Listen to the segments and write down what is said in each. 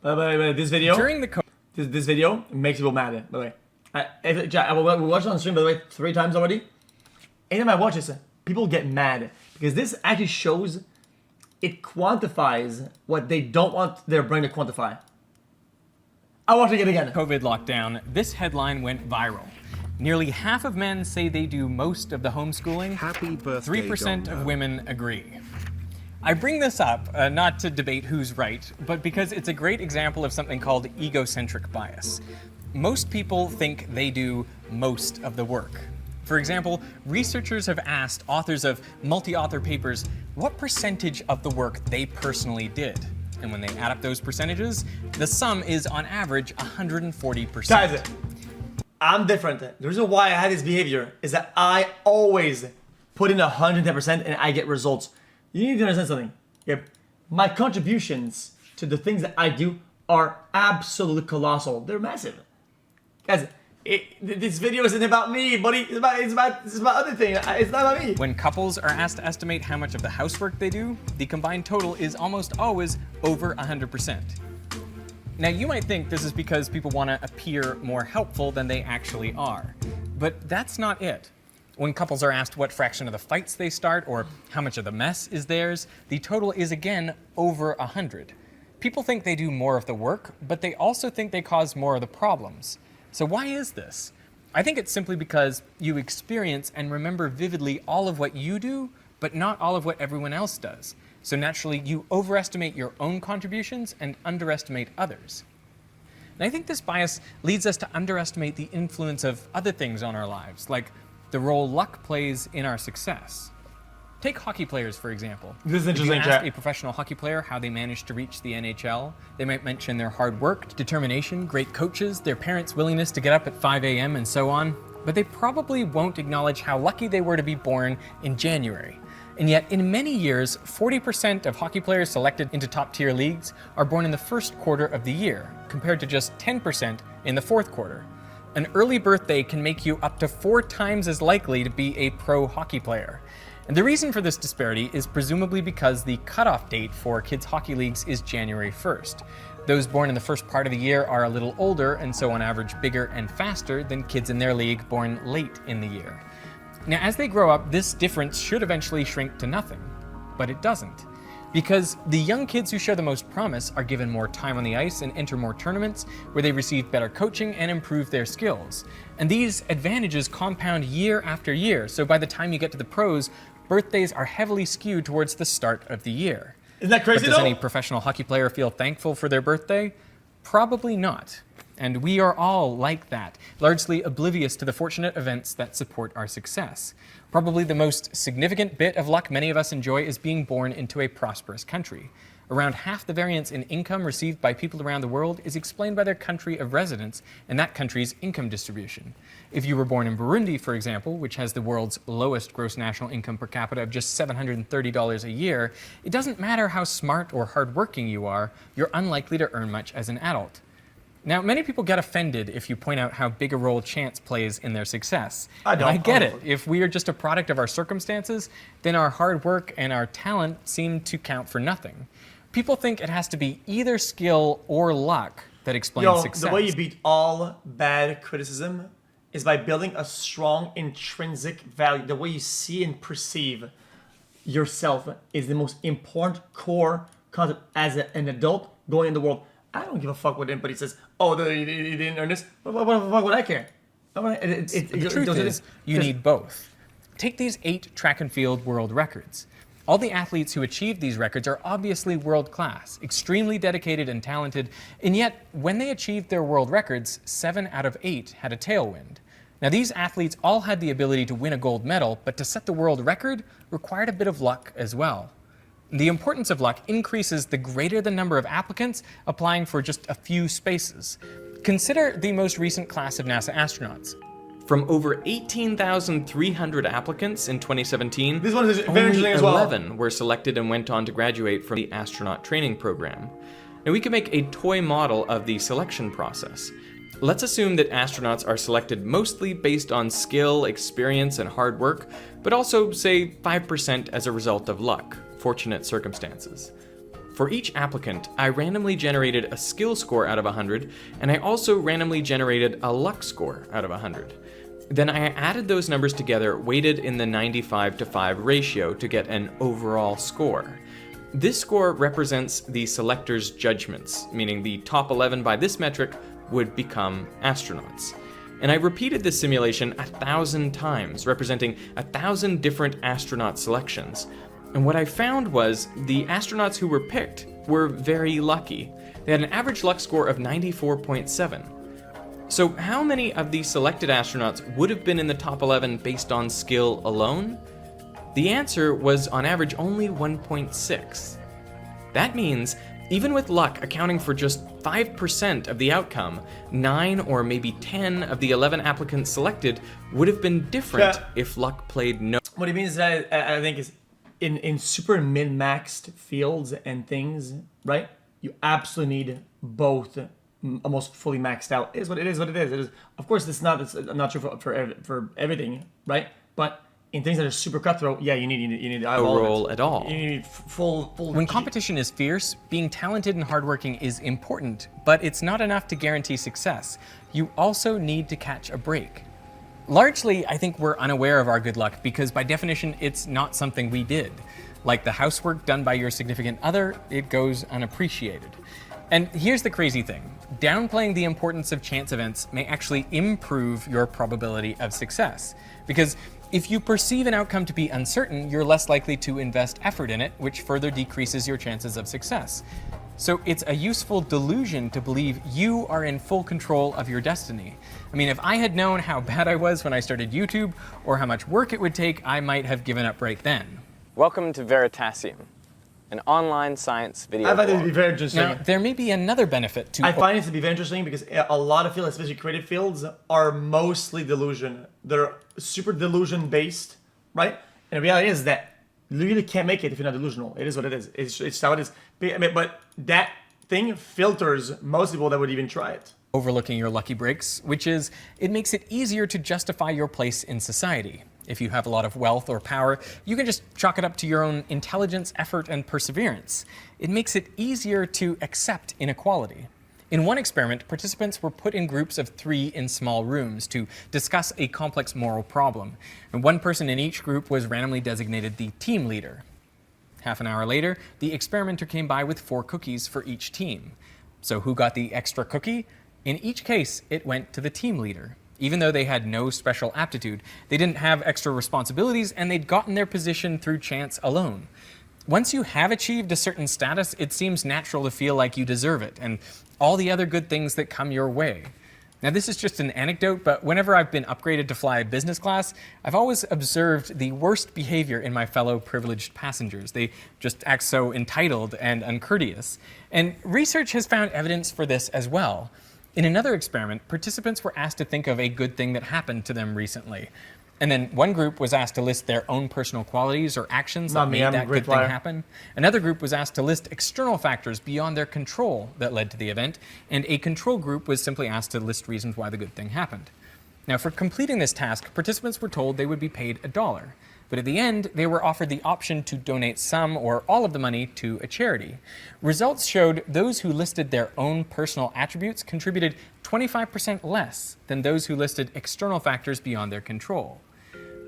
This video, During the this video makes people mad. By the way, I will watch it on stream. By the way, 3 times already. Anytime I watch this, people get mad because this actually shows, it quantifies what they don't want their brain to quantify. I watch it again. COVID lockdown, this headline went viral. Nearly half of men say they do most of the homeschooling. Happy birthday, 3% Donna. of women agree. I bring this up not to debate who's right, but because it's a great example of something called egocentric bias. Most people think they do most of the work. For example, researchers have asked authors of multi-author papers what percentage of the work they personally did. And when they add up those percentages, the sum is on average 140%. Guys, I'm different. The reason why I had this behavior is that I always put in 110% and I get results. You need to understand something. Yeah, my contributions to the things that I do are absolutely colossal. They're massive. Guys, this video isn't about me, buddy. It's about other thing. It's not about me. When couples are asked to estimate how much of the housework they do, the combined total is almost always over 100%. Now, you might think this is because people want to appear more helpful than they actually are, but that's not it. When couples are asked what fraction of the fights they start or how much of the mess is theirs, the total is again over 100. People think they do more of the work, but they also think they cause more of the problems. So why is this? I think it's simply because you experience and remember vividly all of what you do, but not all of what everyone else does. So naturally, you overestimate your own contributions and underestimate others. And I think this bias leads us to underestimate the influence of other things on our lives, like the role luck plays in our success. Take hockey players, for example. This is interesting, If you ask chat. a professional hockey player how they managed to reach the NHL, they might mention their hard work, determination, great coaches, their parents' willingness to get up at 5 a.m. and so on, but they probably won't acknowledge how lucky they were to be born in January. And yet, in many years, 40% of hockey players selected into top-tier leagues are born in the first quarter of the year, compared to just 10% in the fourth quarter. An early birthday can make you up to 4 times as likely to be a pro hockey player. And the reason for this disparity is presumably because the cutoff date for kids' hockey leagues is January 1st. Those born in the first part of the year are a little older and so on average bigger and faster than kids in their league born late in the year. Now, as they grow up, this difference should eventually shrink to nothing, but it doesn't. Because the young kids who show the most promise are given more time on the ice and enter more tournaments where they receive better coaching and improve their skills. And these advantages compound year after year, so by the time you get to the pros, birthdays are heavily skewed towards the start of the year. Isn't that crazy, But does though? any professional hockey player feel thankful for their birthday? Probably not. And we are all like that, largely oblivious to the fortunate events that support our success. Probably the most significant bit of luck many of us enjoy is being born into a prosperous country. Around half the variance in income received by people around the world is explained by their country of residence and that country's income distribution. If you were born in Burundi, for example, which has the world's lowest gross national income per capita of just $730 a year, it doesn't matter how smart or hardworking you are, you're unlikely to earn much as an adult. Now, many people get offended if you point out how big a role chance plays in their success. I don't. And I get it. If we are just a product of our circumstances, then our hard work and our talent seem to count for nothing. People think it has to be either skill or luck that explains success. The way you beat all bad criticism is by building a strong intrinsic value. The way you see and perceive yourself is the most important core concept as an adult going in the world. I don't give a fuck what anybody says. Oh, you didn't earn this. What the fuck would I care? The truth is, you need both. Take these 8 track and field world records. All the athletes who achieved these records are obviously world class, extremely dedicated and talented, and yet when they achieved their world records, 7 out of 8 had a tailwind. Now, these athletes all had the ability to win a gold medal, but to set the world record required a bit of luck as well. The importance of luck increases the greater the number of applicants applying for just a few spaces. Consider the most recent class of NASA astronauts. From over 18,300 applicants in 2017, This one is very only interesting as well. 11 were selected and went on to graduate from the astronaut training program. Now, we can make a toy model of the selection process. Let's assume that astronauts are selected mostly based on skill, experience, and hard work, but also, say, 5% as a result of luck, fortunate circumstances. For each applicant, I randomly generated a skill score out of 100, and I also randomly generated a luck score out of 100. Then I added those numbers together, weighted in the 95:5 ratio to get an overall score. This score represents the selector's judgments, meaning the top 11 by this metric would become astronauts. And I repeated this simulation 1,000 times, representing 1,000 different astronaut selections. And what I found was the astronauts who were picked were very lucky. They had an average luck score of 94.7. So how many of the selected astronauts would have been in the top 11 based on skill alone? The answer was on average only 1.6. That means even with luck accounting for just 5% of the outcome, 9 or maybe 10 of the 11 applicants selected would have been different if luck played no. What it means is that I think is in super min-maxed fields and things, right? You absolutely need both almost fully maxed out. It is what it is. What it is. It is. Of course, it's not true for everything, right? But in things that are super cutthroat, yeah, you need No role at all. You need full. When competition is fierce, being talented and hardworking is important, but it's not enough to guarantee success. You also need to catch a break. Largely, I think we're unaware of our good luck because by definition, it's not something we did. Like the housework done by your significant other, it goes unappreciated. And here's the crazy thing. Downplaying the importance of chance events may actually improve your probability of success. Because if you perceive an outcome to be uncertain, you're less likely to invest effort in it, which further decreases your chances of success. So it's a useful delusion to believe you are in full control of your destiny. I mean, if I had known how bad I was when I started YouTube, or how much work it would take, I might have given up right then. Welcome to Veritasium, an online science video I find it to blog. be very interesting. Now, there may be another benefit to... I find it to be very interesting because a lot of fields, especially creative fields, are mostly delusion. They're super delusion based, right? And the reality is that you really can't make it if you're not delusional. It is what it is. It's how it is. But that thing filters most people that would even try it. Overlooking your lucky breaks, which is, it makes it easier to justify your place in society. If you have a lot of wealth or power, you can just chalk it up to your own intelligence, effort, and perseverance. It makes it easier to accept inequality. In one experiment, participants were put in groups of 3 in small rooms to discuss a complex moral problem. And one person in each group was randomly designated the team leader. Half an hour later, the experimenter came by with 4 cookies for each team. So who got the extra cookie? In each case, it went to the team leader. Even though they had no special aptitude, they didn't have extra responsibilities, and they'd gotten their position through chance alone. Once you have achieved a certain status, it seems natural to feel like you deserve it, and all the other good things that come your way. Now, this is just an anecdote, but whenever I've been upgraded to fly business class, I've always observed the worst behavior in my fellow privileged passengers. They just act so entitled and uncourteous. And research has found evidence for this as well. In another experiment, participants were asked to think of a good thing that happened to them recently. And then one group was asked to list their own personal qualities or actions that made that good thing happen. Another group was asked to list external factors beyond their control that led to the event. And a control group was simply asked to list reasons why the good thing happened. Now, for completing this task, participants were told they would be paid $1. But at the end, they were offered the option to donate some or all of the money to a charity. Results showed those who listed their own personal attributes contributed 25% less than those who listed external factors beyond their control.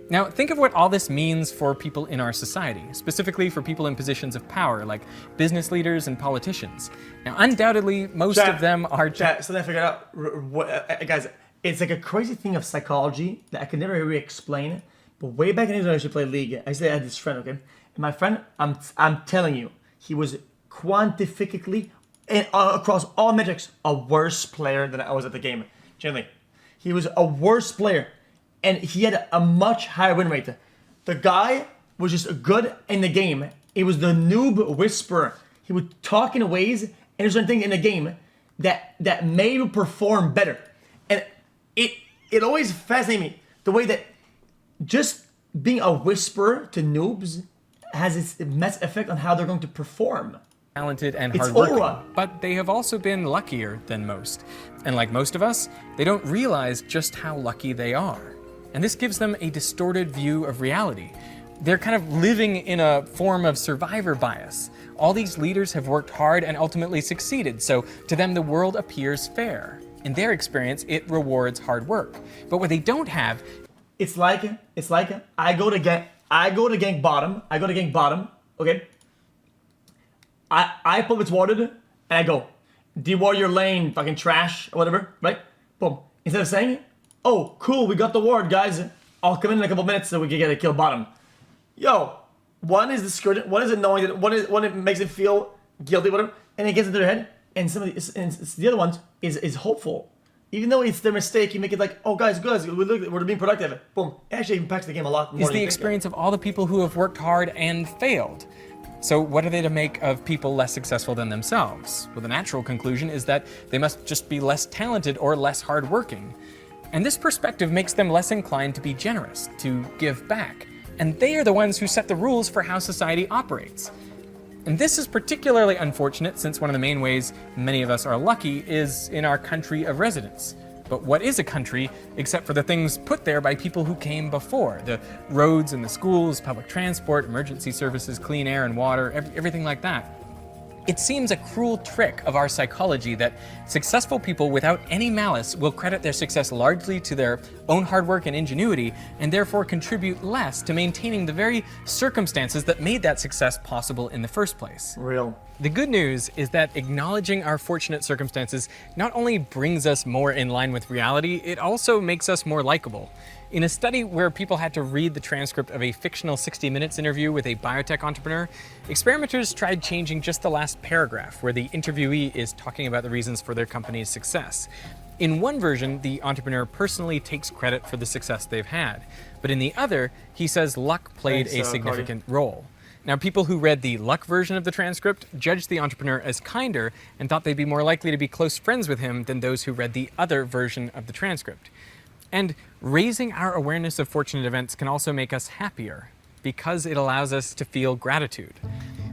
Now, think of what all this means for people in our society, specifically for people in positions of power, like business leaders and politicians. Now, undoubtedly, most of them are... So then I figured out, guys, it's like a crazy thing of psychology that I could never really explain. But way back in the days when I used to play League, I said I had this friend, okay? And my friend, I'm telling you, he was quantifically, and across all metrics, a worse player than I was at the game. Generally, he was a worse player, and he had a much higher win rate. The guy was just good in the game. It was the noob whisperer. He would talk in ways, and there's certain things in the game that made you perform better. And it always fascinated me, the way that just being a whisperer to noobs has its immense effect on how they're going to perform. Talented and It's hardworking, aura. but they have also been luckier than most. And like most of us, they don't realize just how lucky they are. And this gives them a distorted view of reality. They're kind of living in a form of survivor bias. All these leaders have worked hard and ultimately succeeded, so to them the world appears fair. In their experience, it rewards hard work. But what they don't have, It's like I go to gang bottom. Okay. I put what's watered, and I go, dewater your lane, fucking trash or whatever, right? Boom. Instead of saying, oh, cool, we got the ward, guys. I'll come in a couple minutes so we can get a kill bottom. Yo, one is discouraging, one is annoying, one it makes it feel guilty, whatever, and it gets into their head. And the other one is hopeful. Even though it's their mistake, you make it like, oh guys, we're being productive. Boom. It actually impacts the game a lot more. Is the experience of all the people who have worked hard and failed. So what are they to make of people less successful than themselves? Well, the natural conclusion is that they must just be less talented or less hardworking. And this perspective makes them less inclined to be generous, to give back. And they are the ones who set the rules for how society operates. And this is particularly unfortunate since one of the main ways many of us are lucky is in our country of residence. But what is a country except for the things put there by people who came before? The roads and the schools, public transport, emergency services, clean air and water, everything like that. It seems a cruel trick of our psychology that successful people without any malice will credit their success largely to their own hard work and ingenuity, and therefore contribute less to maintaining the very circumstances that made that success possible in the first place. Real. The good news is that acknowledging our fortunate circumstances not only brings us more in line with reality, it also makes us more likable. In a study where people had to read the transcript of a fictional 60 Minutes interview with a biotech entrepreneur, experimenters tried changing just the last paragraph where the interviewee is talking about the reasons for their company's success. In one version, the entrepreneur personally takes credit for the success they've had, but in the other, he says luck played a significant role. Now, people who read the luck version of the transcript judged the entrepreneur as kinder and thought they'd be more likely to be close friends with him than those who read the other version of the transcript. And raising our awareness of fortunate events can also make us happier because it allows us to feel gratitude.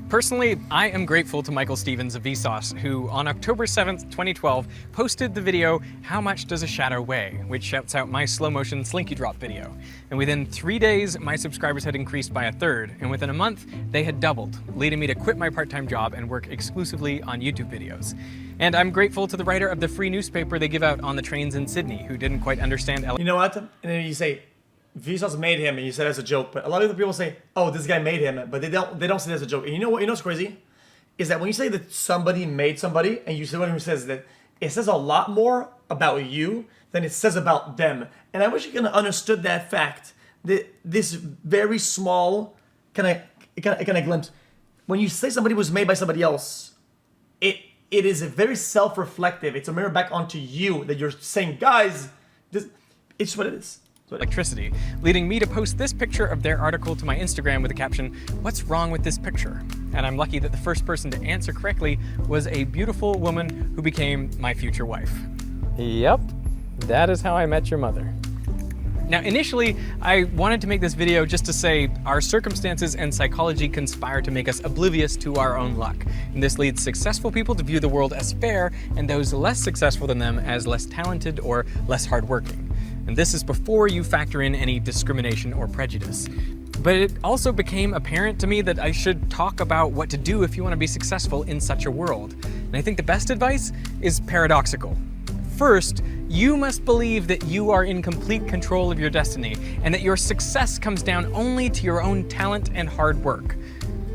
Personally, I am grateful to Michael Stevens of Vsauce, who on October 7th, 2012, posted the video, How Much Does a Shadow Weigh?, which shouts out my slow motion slinky drop video. And within 3 days, my subscribers had increased by 1/3, and within a month, they had doubled, leading me to quit my part-time job and work exclusively on YouTube videos. And I'm grateful to the writer of the free newspaper they give out on the trains in Sydney, who didn't quite understand You know what? And then you say, Vsauce made him, and you said as a joke. But a lot of people say, "Oh, this guy made him," but they don't say it as a joke. And you know what? You know what's crazy? Is that when you say that somebody made somebody, and you say someone who says that, it says a lot more about you than it says about them. And I wish you could have understood that fact. That this very small kind of glimpse. When you say somebody was made by somebody else, it is a very self-reflective. It's a mirror back onto you that you're saying, guys, this. It's what it is. Electricity, leading me to post this picture of their article to my Instagram with the caption, "What's wrong with this picture?" And I'm lucky that the first person to answer correctly was a beautiful woman who became my future wife. Yep, that is how I met your mother. Now, initially, I wanted to make this video just to say our circumstances and psychology conspire to make us oblivious to our own luck. And this leads successful people to view the world as fair and those less successful than them as less talented or less hardworking. And this is before you factor in any discrimination or prejudice. But it also became apparent to me that I should talk about what to do if you want to be successful in such a world. And I think the best advice is paradoxical. First, you must believe that you are in complete control of your destiny and that your success comes down only to your own talent and hard work.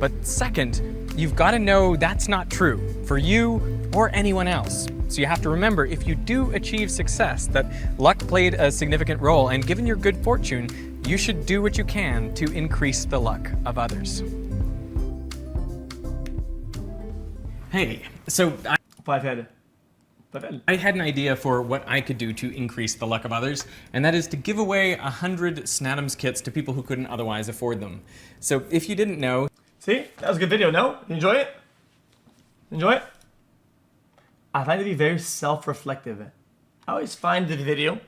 But second, you've got to know that's not true for you or anyone else. So you have to remember, if you do achieve success, that luck played a significant role, and given your good fortune, you should do what you can to increase the luck of others. Hey, so Five head. I had an idea for what I could do to increase the luck of others, and that is to give away 100 Snadams kits to people who couldn't otherwise afford them. So if you didn't know... See? That was a good video, no? You enjoy it? Enjoy it? I find it to be very self-reflective. I always find this video,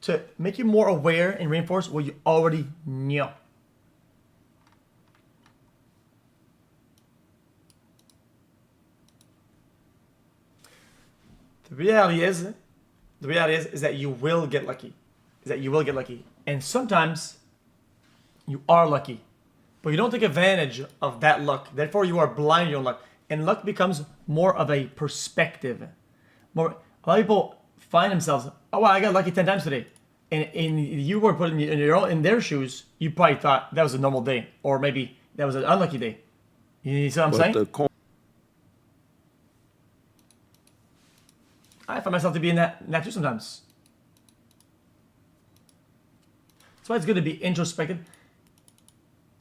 to make you more aware and reinforce what you already knew. The reality is that you will get lucky. And sometimes You are lucky. But you don't take advantage of that luck. Therefore, you are blind to your own luck. And luck becomes more of a perspective. A lot of people find themselves, oh, wow, I got lucky 10 times today. And you were put in their shoes, you probably thought that was a normal day. Or maybe that was an unlucky day. You see what I'm saying? I find myself to be in that too sometimes. That's why it's good to be introspective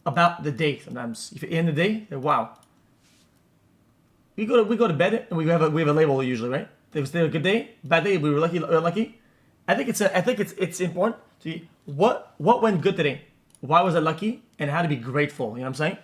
about the day sometimes. If you're in the day, then wow. We go to bed and we have a label usually, right? It was a good day, bad day, we were lucky or unlucky. I think it's important to what went good today. Why was I lucky? And how to be grateful. You know what I'm saying?